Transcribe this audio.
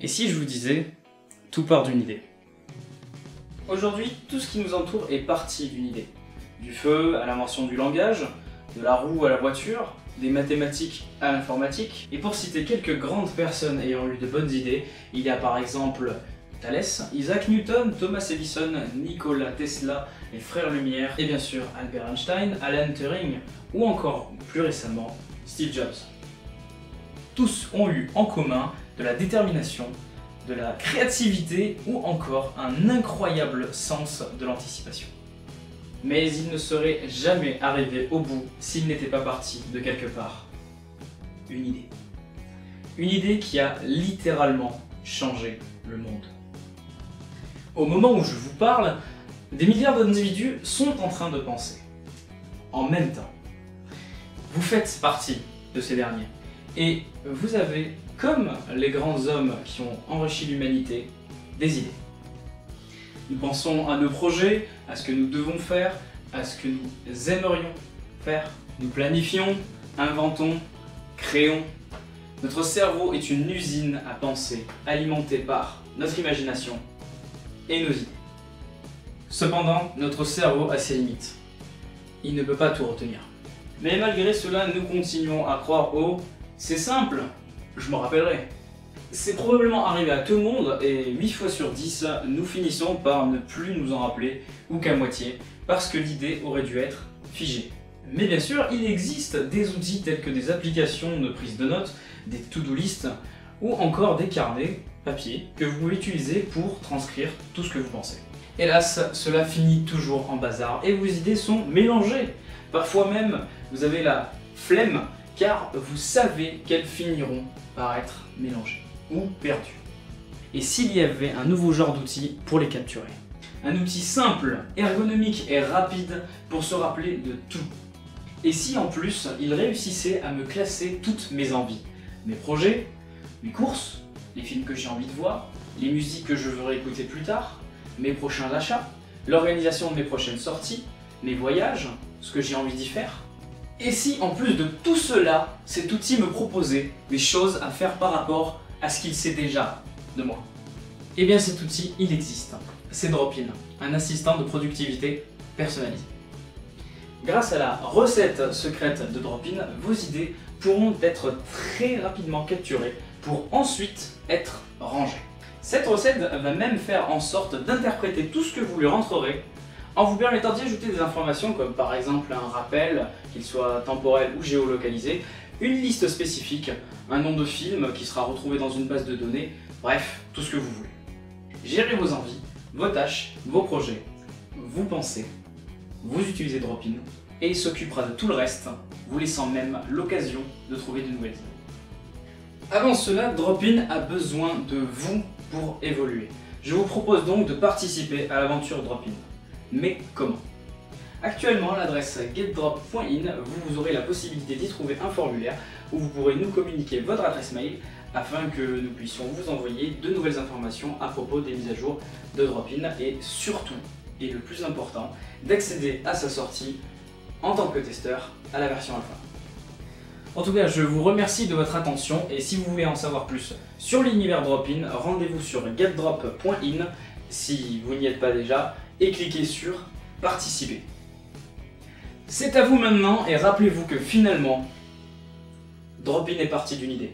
Et si je vous disais, tout part d'une idée? Aujourd'hui, tout ce qui nous entoure est parti d'une idée. Du feu à l'invention du langage, de la roue à la voiture, des mathématiques à l'informatique. Et pour citer quelques grandes personnes ayant eu de bonnes idées, il y a par exemple Thalès, Isaac Newton, Thomas Edison, Nikola Tesla, les frères Lumière, et bien sûr Albert Einstein, Alan Turing, ou encore plus récemment Steve Jobs. Tous ont eu en commun de la détermination, de la créativité ou encore un incroyable sens de l'anticipation. Mais ils ne seraient jamais arrivés au bout s'ils n'étaient pas partis de quelque part. Une idée. Une idée qui a littéralement changé le monde. Au moment où je vous parle, des milliards d'individus sont en train de penser. En même temps. Vous faites partie de ces derniers. Et vous avez, comme les grands hommes qui ont enrichi l'humanité, des idées. Nous pensons à nos projets, à ce que nous devons faire, à ce que nous aimerions faire. Nous planifions, inventons, créons. Notre cerveau est une usine à penser, alimentée par notre imagination et nos idées. Cependant, notre cerveau a ses limites. Il ne peut pas tout retenir. Mais malgré cela, nous continuons à croire au « c'est simple, je m'en rappellerai ». C'est probablement arrivé à tout le monde et 8 fois sur 10, nous finissons par ne plus nous en rappeler ou qu'à moitié parce que l'idée aurait dû être figée. Mais bien sûr, il existe des outils tels que des applications de prise de notes, des to-do list ou encore des carnets papier que vous pouvez utiliser pour transcrire tout ce que vous pensez. Hélas, cela finit toujours en bazar et vos idées sont mélangées. Parfois même, vous avez la flemme car vous savez qu'elles finiront par être mélangées ou perdues. Et s'il y avait un nouveau genre d'outil pour les capturer? Un outil simple, ergonomique et rapide pour se rappeler de tout. Et si en plus, il réussissait à me classer toutes mes envies, mes projets, mes courses, les films que j'ai envie de voir, les musiques que je veux réécouter plus tard, mes prochains achats, l'organisation de mes prochaines sorties, mes voyages, ce que j'ai envie d'y faire. Et si en plus de tout cela, cet outil me proposait des choses à faire par rapport à ce qu'il sait déjà de moi? Eh bien cet outil, il existe. C'est Dropin, un assistant de productivité personnalisé. Grâce à la recette secrète de Dropin, vos idées pourront être très rapidement capturées pour ensuite être rangées. Cette recette va même faire en sorte d'interpréter tout ce que vous lui rentrerez en vous permettant d'y ajouter des informations comme par exemple un rappel, qu'il soit temporel ou géolocalisé, une liste spécifique, un nom de film qui sera retrouvé dans une base de données, bref, tout ce que vous voulez. Gérez vos envies, vos tâches, vos projets, vous pensez, vous utilisez Dropin et il s'occupera de tout le reste, vous laissant même l'occasion de trouver de nouvelles idées. Avant cela, Dropin a besoin de vous pour évoluer. Je vous propose donc de participer à l'aventure Dropin. Mais comment? Actuellement, à l'adresse getdrop.in, vous aurez la possibilité d'y trouver un formulaire où vous pourrez nous communiquer votre adresse mail afin que nous puissions vous envoyer de nouvelles informations à propos des mises à jour de Dropin et surtout, et le plus important, d'accéder à sa sortie en tant que testeur à la version alpha. En tout cas, je vous remercie de votre attention et si vous voulez en savoir plus sur l'univers Dropin, rendez-vous sur getdrop.in si vous n'y êtes pas déjà et cliquez sur participer. C'est à vous maintenant et rappelez-vous que finalement, Dropin est parti d'une idée.